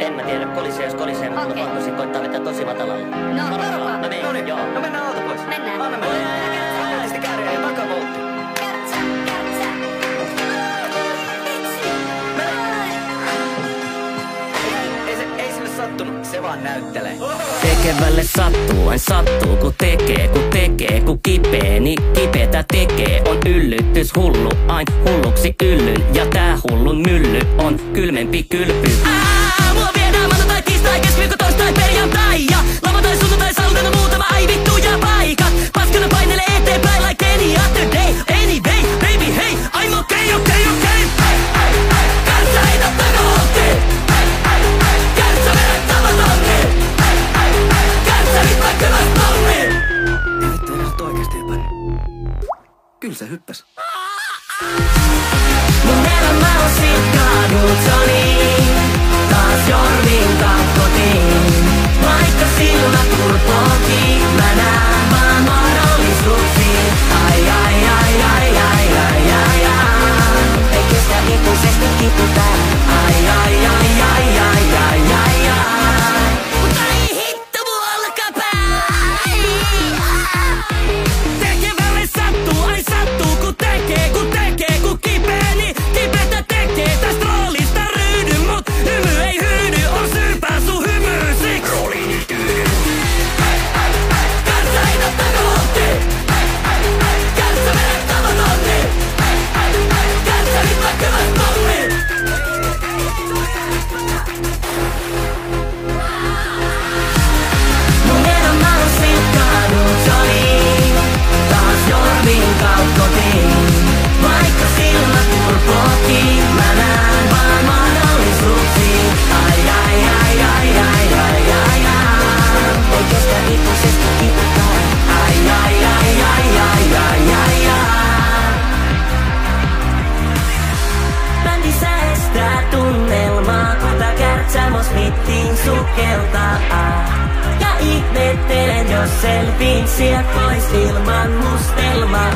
En mä tiedä, kolisee jos kolisee, mutta Okei. lupaako sit koittaa vetää tosi matalalla. No, porukkaa. No niin, joo. No mennään alta pois. Mennään. Anna mennä. Sitten kääriä ja takavoltti. Kärtsä, kärtsä. Ei sille sattunut, se vaan näyttelee. Tekevälle sattuu, aina sattuu kun tekee, kun kipee, niin kipetä tekee. On yllytys hullu, ain hulluksi yllyn, ja tää hullun mylly on kylmempi kylpy. Mulla viedään maanantai, tiistai, keskiviikko, torstai, perjantai, ja lauantai, sunnuntai, saltana muutama ai vittu ja paikat. Paskana painelee eteenpäin like any other day. Anyway, baby, hey, I'm okay. Kärtsä heitä takavolttiin. Kärtsä vedä tavatonnin. Kärtsä nyt vaikka hyväs tonnin. Ei vittu enää oikeesti epäinen. Kyllä se hyppäs. Mun elämä on silkkaannutsoni. Taas jorvin kotiin. Vaikka silmät turpoonkin, mä näen vaan mahdollisuuksia. Ai. Ei kestä ikuisesti kiputaan. Ai. Mutta ei hitto mun olkapäin. Tekevälle sattuu, ai sattuu kun tekee, kun kipee, niin kipetä tekee. Tästä roolista ryhdy, mut hymy ei hyydy, on syypää sun hymyysiksi. Rooliin ei tyydy. Kärtsä heitä takavolttiin. Kärtsä vedä tavatonnin. Kärtsä nyt vaikka hyväs tonnin. Mun elämä on silkkaannutsoni. Taas jorvin kotiin. Vaikka silmät turpoonkin, mä näen vaan mahdollisuuksia. Ai. Ei kestä ikuisesti kiputaan. Ai. Bändi säästää tunnelmaa, kun tää kärtsä mosmittiin sukeltaa. Ja ihmettelen, jos selviin sieltä pois ilman mustelmaa.